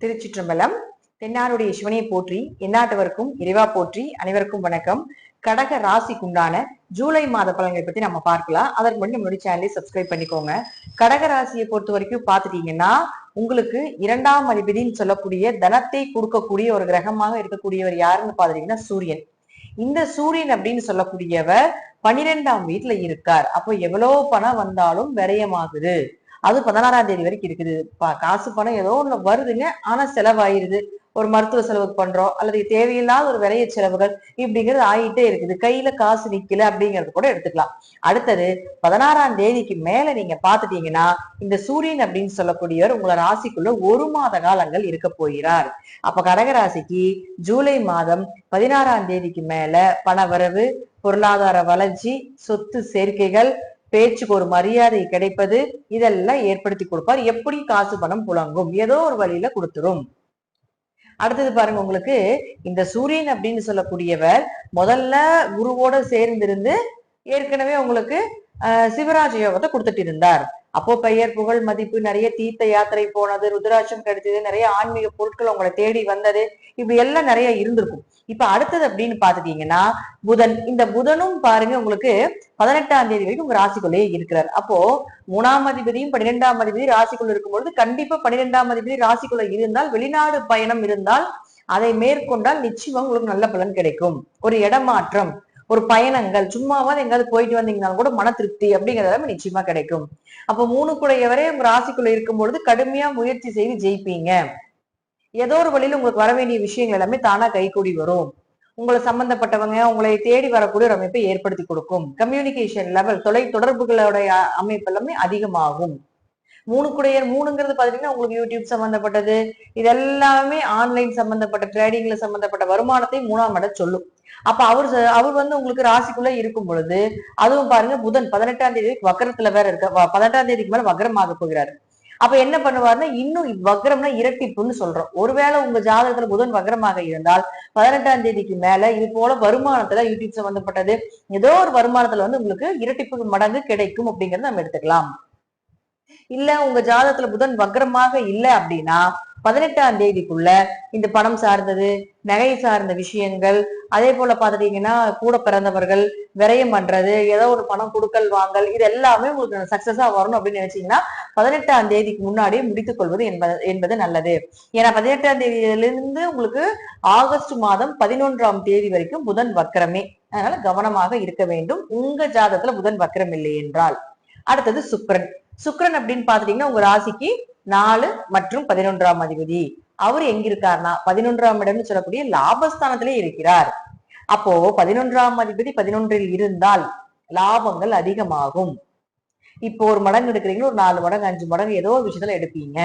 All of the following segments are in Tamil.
திருச்சிற்றம்பலம். தென்னாருடைய சிவனையை போற்றி, எந்நாட்டவருக்கும் இறைவா போற்றி. அனைவருக்கும் வணக்கம். கடக ராசிக்குண்டான ஜூலை மாத பலன்களை பத்தி நம்ம பார்க்கலாம். அதற்கு முன்னாடி நம்மளுடைய சேனலை சப்ஸ்கிரைப் பண்ணிக்கோங்க. கடக ராசியை பொறுத்த வரைக்கும் பாத்துட்டீங்கன்னா, உங்களுக்கு 2ஆம் அதிபதினு சொல்லக்கூடிய தனத்தை கொடுக்கக்கூடிய ஒரு கிரகமாக இருக்கக்கூடியவர் யாருன்னு பாத்துட்டீங்கன்னா சூரியன். இந்த சூரியன் அப்படின்னு சொல்லக்கூடியவர் 12ஆம் வீட்டுல இருக்கார். அப்போ எவ்வளவு பணம் வந்தாலும் விரயமாகுது. அது 16ஆம் தேதி வரைக்கும் இருக்குது. காசு பணம் ஏதோ ஒண்ணு வருதுங்க, ஆனா செலவாயிருது. ஒரு மருத்துவ செலவுக்கு பண்றோம், அல்லது தேவையில்லாத ஒரு விரைய செலவுகள் இப்படிங்கிறது ஆகிட்டே இருக்குது. கையில காசு நிக்கல அப்படிங்கிறது கூட எடுத்துக்கலாம். அடுத்தது 16ஆம் தேதிக்கு மேல நீங்க பாத்துட்டீங்கன்னா, இந்த சூரியன் அப்படின்னு சொல்லக்கூடியவர் உங்களை ராசிக்குள்ள 1 மாத காலங்கள் இருக்க போகிறார். அப்ப கடகராசிக்கு ஜூலை மாதம் 16ஆம் தேதிக்கு மேல பணவரவு, பொருளாதார வளர்ச்சி, சொத்து சேர்க்கைகள், பேச்சுக்கு ஒரு மரியாதை கிடைப்பது, இதெல்லாம் ஏற்படுத்தி கொடுப்பார். எப்படி காசு பணம் புழங்கும், ஏதோ ஒரு வழியில கொடுத்துரும். அடுத்தது பாருங்க, உங்களுக்கு இந்த சூரியன் அப்படின்னு சொல்லக்கூடியவர் முதல்ல குருவோட சேர்ந்திருந்து ஏற்கனவே உங்களுக்கு சிவராஜ யோகத்தை கொடுத்துட்டு இருந்தார். அப்போ பெயர் புகழ் மதிப்பு, நிறைய தீர்த்த யாத்திரை போனது, ருத்ராட்சம் கிடைச்சது, நிறைய ஆன்மீக பொருட்கள் உங்களை தேடி வந்தது, இப்படி எல்லாம் நிறைய இருந்திருக்கும். இப்ப அடுத்தது அப்படின்னு பாத்துட்டீங்கன்னா புதன். இந்த புதனும் பாருங்க உங்களுக்கு 18ஆம் தேதி வரைக்கும் உங்க ராசிக்குள்ளேயே இருக்கிறார். அப்போ 3ஆம் அதிபதியும் 12ஆம் அதிபதி ராசிக்குள்ள இருக்கும்பொழுது கண்டிப்பா 12ஆம் அதிபதி ராசிக்குள்ள இருந்தால், வெளிநாடு பயணம் இருந்தால் அதை மேற்கொண்டால் நிச்சயமா உங்களுக்கு நல்ல பலன் கிடைக்கும். ஒரு இடமாற்றம், ஒரு பயணங்கள், சும்மாவாது எங்காவது போயிட்டு வந்தீங்கன்னாலும் கூட மன திருப்தி அப்படிங்கிறத நிச்சயமா கிடைக்கும். அப்ப 3 கூடையவரே உங்க ராசிக்குள்ள இருக்கும் பொழுது கடுமையா முயற்சி செய்து ஜெயிப்பீங்க. ஏதோ ஒரு வழியில உங்களுக்கு வர வேண்டிய விஷயங்கள் எல்லாமே தானா கைகூடி வரும். உங்களை சம்பந்தப்பட்டவங்க உங்களை தேடி வரக்கூடிய ஒரு அமைப்பை ஏற்படுத்தி கொடுக்கும். கம்யூனிகேஷன் லெவல், தொலை தொடர்புகளுடைய அமைப்பு எல்லாமே அதிகமாகும். 3 கூடையர், 3ங்கிறது பாத்தீங்கன்னா உங்களுக்கு யூடியூப் சம்பந்தப்பட்டது, இதெல்லாமே ஆன்லைன் சம்பந்தப்பட்ட, ட்ரேடிங்ல சம்பந்தப்பட்ட வருமானத்தை 3ஆம் இடம் சொல்லும். அப்ப அவர் வந்து உங்களுக்கு ராசிக்குள்ள இருக்கும் பொழுது, அதுவும் பாருங்க புதன் 18ஆம் தேதி வக்கரத்துல வேற இருக்க, 18ஆம் தேதிக்கு மேல வக்கரமாக போகிறாரு. அப்ப என்ன பண்ணுவாருன்னா, இன்னும் வக்ரம்னா இரட்டிப்புன்னு சொல்றோம். ஒருவேளை உங்க ஜாதகத்துல புதன் வக்ரமாக இருந்தால் 18ஆம் தேதிக்கு மேல இது போல வருமானத்துல, யூடியூப் சம்பந்தப்பட்டது ஏதோ ஒரு வருமானத்துல வந்து உங்களுக்கு இரட்டிப்பு மடங்கு கிடைக்கும் அப்படிங்கறத நம்ம எடுத்துக்கலாம். இல்ல உங்க ஜாதகத்துல புதன் வக்ரமாக இல்லை அப்படின்னா 18ஆம் தேதிக்குள்ள இந்த பணம் சார்ந்தது, நகை சார்ந்த விஷயங்கள், அதே போல பாத்துட்டீங்கன்னா கூட பிறந்தவர்கள் விரயம் பண்றது, ஏதோ ஒரு பணம் கொடுக்கல் வாங்கல், இது எல்லாமே உங்களுக்கு சக்சஸா வரணும் அப்படின்னு நினைச்சீங்கன்னா 18ஆம் தேதிக்கு முன்னாடியே முடித்துக் கொள்வது என்பது நல்லது. ஏன்னா 18ஆம் தேதியிலிருந்து உங்களுக்கு ஆகஸ்ட் மாதம் 11ஆம் தேதி வரைக்கும் புதன் வக்கரமே. அதனால கவனமாக இருக்க வேண்டும் உங்க ஜாதகத்துல புதன் வக்கரம் இல்லை என்றால். அடுத்தது சுக்கிரன். சுக்கிரன் அப்படின்னு பாத்துட்டீங்கன்னா உங்க ராசிக்கு 4 மற்றும் 11ஆம் அதிபதி. அவர் எங்க இருக்காருன்னா 11ஆம் இடம்னு சொல்லக்கூடிய லாபஸ்தானத்திலே இருக்கிறார். அப்போ 11ஆம் அதிபதி 11இல் இருந்தால் லாபங்கள் அதிகமாகும். இப்போ ஒரு மடங்கு எடுக்கிறீங்க, ஒரு 4 மடங்கு 5 மடங்கு ஏதோ ஒரு விஷயத்துல எடுப்பீங்க.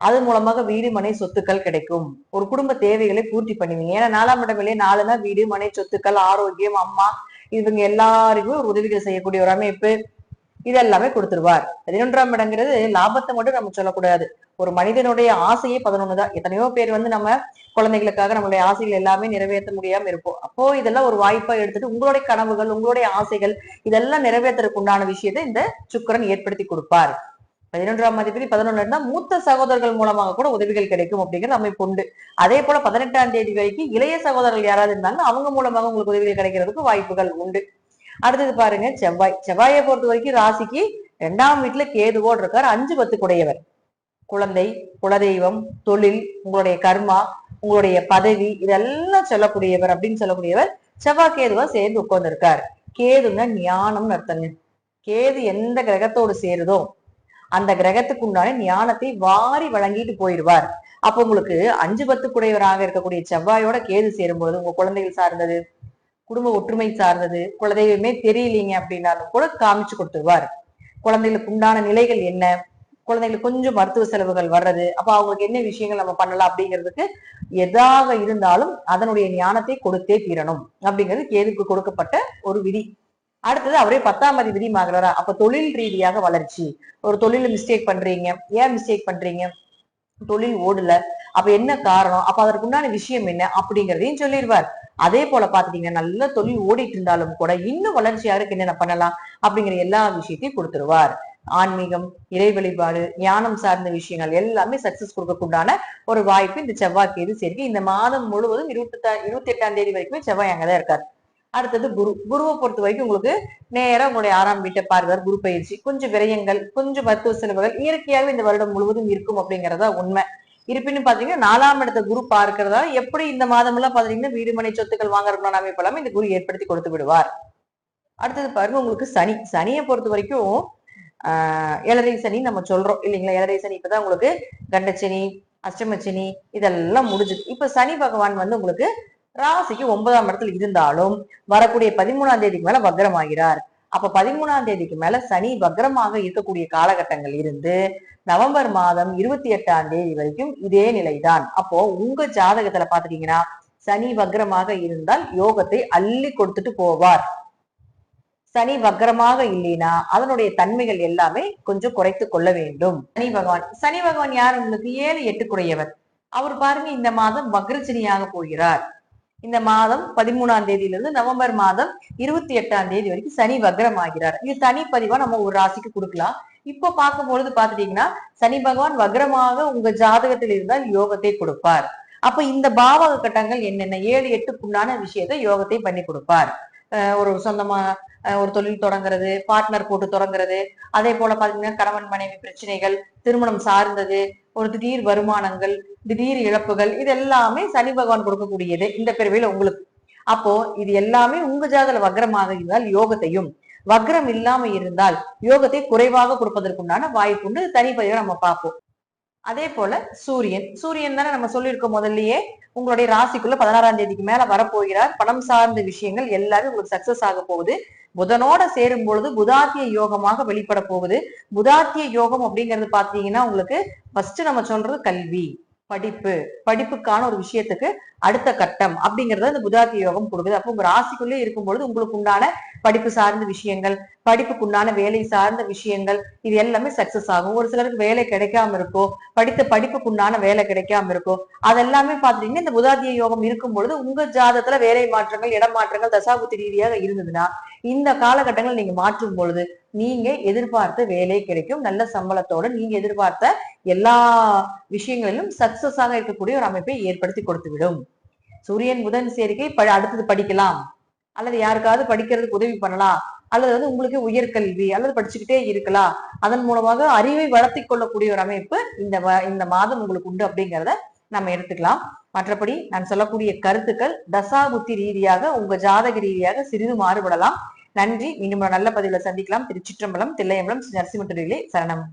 அது மூலமாக வீடு மனை சொத்துக்கள் கிடைக்கும். ஒரு குடும்ப தேவைகளை பூர்த்தி பண்ணுவீங்க. ஏன்னா 4ஆம் இடங்களே 4னா வீடு மனை சொத்துக்கள், ஆரோக்கியம், அம்மா, இவங்க எல்லாருக்குமே ஒரு உதவிகள் செய்யக்கூடிய ஒரு அமைப்பு, இதெல்லாமே கொடுத்துருவார். 11ஆம் இடங்கிறது லாபத்தை மட்டும் நம்ம சொல்லக்கூடாது. ஒரு மனிதனுடைய ஆசையே 11 தான். எத்தனையோ பேர் வந்து நம்ம குழந்தைகளுக்காக நம்மளுடைய ஆசைகள் எல்லாமே நிறைவேற்ற முடியாம இருப்போம். அப்போ இதெல்லாம் ஒரு வாய்ப்பா எடுத்துட்டு உங்களுடைய கனவுகள், உங்களுடைய ஆசைகள் இதெல்லாம் நிறைவேற்றுறதுக்கு உண்டான விஷயத்தை இந்த சுக்கிரன் ஏற்படுத்தி கொடுப்பார். 11ஆம் அதிபதி 11 இருந்தா மூத்த சகோதரர்கள் மூலமாக கூட உதவிகள் கிடைக்கும் அப்படிங்கிறது அமைப்பு உண்டு. அதே போல 18ஆம் தேதி வரைக்கும் இளைய சகோதரர்கள் யாராவது இருந்தாங்கன்னா அவங்க மூலமாக உங்களுக்கு உதவிகள் கிடைக்கிறதுக்கு வாய்ப்புகள் உண்டு. அடுத்தது பாருங்க செவ்வாய். செவ்வாயை பொறுத்த வரைக்கும் ராசிக்கு 2ஆம் வீட்டுல கேதுவோடு இருக்கார். 5 10 கூடையவர். குழந்தை, குலதெய்வம், தொழில், உங்களுடைய கர்மா, உங்களுடைய பதவி, இதெல்லாம் சொல்லக்கூடியவர் அப்படின்னு சொல்லக்கூடியவர் செவ்வாய் கேதுவா சேர்ந்து உட்கார்ந்து இருக்கார். கேதுன்னா ஞானம்னு அர்த்தங்க. கேது எந்த கிரகத்தோடு சேருதோ அந்த கிரகத்துக்கு உண்டான ஞானத்தை வாரி வழங்கிட்டு போயிடுவார். அப்ப உங்களுக்கு 5 10 கூடையவராக இருக்கக்கூடிய செவ்வாயோட கேது சேரும்போது உங்க குழந்தைகள் சார்ந்தது, குடும்ப ஒற்றுமை சார்ந்தது, குலதெய்வமே தெரியலீங்க அப்படின்னாலும் கூட காமிச்சு கொடுத்துருவார். குழந்தைகளுக்கு உண்டான நிலைகள் என்ன, குழந்தைகளுக்கு கொஞ்சம் மருத்துவ செலவுகள் வர்றது, அப்ப அவங்களுக்கு என்ன விஷயங்கள் நம்ம பண்ணலாம் அப்படிங்கிறதுக்கு எதாக இருந்தாலும் அதனுடைய ஞானத்தை கொடுத்தே தீரணும் அப்படிங்கிறது கேதுக்கு கொடுக்கப்பட்ட ஒரு விதி. அடுத்தது அவரே 10ஆம் அதிபதி ஆகிறாரா. அப்ப தொழில் ரீதியாக வளர்ச்சி. ஒரு தொழில மிஸ்டேக் பண்றீங்க, ஏன் மிஸ்டேக் பண்றீங்க, தொழில் ஓடல, அப்ப என்ன காரணம், அப்ப அதற்கு உண்டான விஷயம் என்ன அப்படிங்கிறதையும் சொல்லிடுவார். அதே போல பாத்துட்டீங்கன்னா நல்ல தொழில் ஓடிட்டு இருந்தாலும் கூட இன்னும் வளர்ச்சியாருக்கு என்னென்ன பண்ணலாம் அப்படிங்கிற எல்லா விஷயத்தையும் கொடுத்துருவார். ஆன்மீகம், இறை வழிபாடு, ஞானம் சார்ந்த விஷயங்கள் எல்லாமே சக்சஸ் கொடுக்கக்கூடான ஒரு வாய்ப்பு இந்த செவ்வாய் கேது சேர்க்கை. இந்த மாதம் முழுவதும் 28ஆம் தேதி வரைக்குமே செவ்வாய் அங்கதான் இருக்காரு. அடுத்தது குருவை பொறுத்த வரைக்கும் உங்களுக்கு நேரம் உங்களுடைய 6ஆம் வீட்டை பார்வையார் குரு பயிற்சி. கொஞ்சம் விரயங்கள், கொஞ்சம் மருத்துவ செலவுகள் இயற்கையாகவே இந்த வருடம் முழுவதும் இருக்கும் அப்படிங்கறதா உண்மை. இருப்பினும் பாத்தீங்கன்னா 4ஆம் இடத்த குரு பார்க்கிறதால எப்படி இந்த மாதம் எல்லாம் பாத்தீங்கன்னா வீடு மனை சொத்துக்கள் வாங்குறதுக்கான அமைப்பு எல்லாமே இந்த குரு ஏற்படுத்தி கொடுத்து விடுவார். அடுத்தது பாருங்க உங்களுக்கு சனியை பொறுத்த வரைக்கும் 7.5 சனி நம்ம சொல்றோம் இல்லைங்களா. 7.5 சனி இப்பதான் உங்களுக்கு கண்டச்சனி, அஷ்டமச்சனி இதெல்லாம் முடிஞ்சுது. இப்ப சனி பகவான் உங்களுக்கு ராசிக்கு 9ஆம் இடத்துல இருந்தாலும் வரக்கூடிய 13ஆம் தேதிக்கு மேல வக்ரமாகிறார். அப்ப 13ஆம் தேதிக்கு மேல சனி வக்ரமாக இருக்கக்கூடிய காலகட்டங்கள் இருந்து நவம்பர் மாதம் 28ஆம் தேதி வரைக்கும் இதே நிலைதான். அப்போ உங்க ஜாதகத்துல பாத்துட்டீங்கன்னா சனி வக்ரமாக இருந்தால் யோகத்தை அள்ளி கொடுத்துட்டு போவார். சனி வக்ரமாக இல்லைன்னா அதனுடைய தன்மைகள் எல்லாமே கொஞ்சம் குறைத்து கொள்ள வேண்டும். சனி பகவான் யார்? உங்களுக்கு 7, 8 குடையவர். அவர் பாருங்க இந்த மாதம் வக்ரசனியாக போகிறார். இந்த மாதம் 13ஆம் தேதியிலிருந்து நவம்பர் மாதம் 28ஆம் தேதி வரைக்கும் சனி வக்ரம் ஆகிறார். இது தனிப்பதிவா நம்ம ஒரு ராசிக்கு கொடுக்கலாம். இப்போ பார்க்கும் பொழுது பாத்துட்டீங்கன்னா சனி பகவான் வக்ரமாக உங்க ஜாதகத்தில் இருந்தால் யோகத்தை கொடுப்பார். அப்ப இந்த பாவக கட்டங்கள் என்னென்ன 7, 8க்குண்டான விஷயத்தை யோகத்தை பண்ணி கொடுப்பார். ஒரு சொந்தமா ஒரு தொழில் தொடங்குறது, பார்ட்னர் போட்டு தொடங்குறது, அதே போல பாத்தீங்கன்னா கணவன் மனைவி பிரச்சனைகள், திருமணம் சார்ந்தது, ஒரு திடீர் வருமானங்கள், திடீர் இழப்புகள், இது எல்லாமே சனி பகவான் கொடுக்கக்கூடியது இந்த பிறவியில உங்களுக்கு. அப்போ இது எல்லாமே உங்க ஜாதகத்துல வக்ரமாக இருந்தால் யோகத்தையும், வக்ரம் இல்லாம இருந்தால் யோகத்தை குறைவாக கொடுப்பதற்குண்டான வாய்ப்புண்டு தனிப்பதிவை நம்ம பார்ப்போம். அதே போல சூரியன் தானே நம்ம சொல்லியிருக்கோம் முதல்லயே உங்களுடைய ராசிக்குள்ள 16ஆம் தேதிக்கு மேல வரப்போகிறார். பணம் சார்ந்த விஷயங்கள் எல்லாமே உங்களுக்கு சக்சஸ் ஆக போகுது. புதனோட சேரும் பொழுது புதாத்திய யோகமாக வெளிப்பட போகுது. புதாத்திய யோகம் அப்படிங்கிறது பாத்தீங்கன்னா உங்களுக்கு ஃபர்ஸ்ட் நம்ம சொல்றது கல்வி, படிப்புக்கான ஒரு விஷயத்துக்கு அடுத்த கட்டம் அப்படிங்கறத இந்த புதாத்திய யோகம் கொடுக்குது. அப்போ உங்க ராசிக்குள்ளே இருக்கும் பொழுது உங்களுக்கு உண்டான படிப்பு சார்ந்த விஷயங்கள், படிப்புக்குண்டான வேலை சார்ந்த விஷயங்கள் இது எல்லாமே சக்சஸ் ஆகும். ஒரு சிலருக்கு வேலை கிடைக்காம இருக்கோ, படித்த படிப்புக்குண்டான வேலை கிடைக்காம இருக்கோ, அதெல்லாமே பாத்தீங்கன்னா இந்த புதாத்திய யோகம் இருக்கும் பொழுது உங்க ஜாதத்துல வேலை மாற்றங்கள், இடம் மாற்றங்கள் தசாபுத்தி ரீதியாக இருந்ததுன்னா இந்த காலகட்டங்கள் நீங்க மாற்றும் பொழுது நீங்க எதிர்பார்த்த வேலை கிடைக்கும். நல்ல சம்பளத்தோட நீங்க எதிர்பார்த்த எல்லா விஷயங்களிலும் சக்சஸ் ஆக இருக்கக்கூடிய ஒரு அமைப்பை ஏற்படுத்தி கொடுத்து விடும். சூரியன் புதன் சேர்க்கை அடுத்தது படிக்கலாம், அல்லது யாருக்காவது படிக்கிறதுக்கு உதவி பண்ணலாம், அல்லது உங்களுக்கு உயர்கல்வி அல்லது படிச்சுக்கிட்டே இருக்கலாம். அதன் மூலமாக அறிவை வளர்த்தி கொள்ளக்கூடிய ஒரு அமைப்பு இந்த மாதம் உங்களுக்கு உண்டு அப்படிங்கிறத நம்ம எடுத்துக்கலாம். மற்றபடி நான் சொல்லக்கூடிய கருத்துக்கள் தசாபுத்தி ரீதியாக உங்க ஜாதக ரீதியாக சிறிது மாறுபடலாம். நன்றி. மீண்டும் நல்ல பதிவுல சந்திக்கலாம். திருச்சிற்றம்பலம், தில்லையம்பலம், நரசிம்ம சரணம்.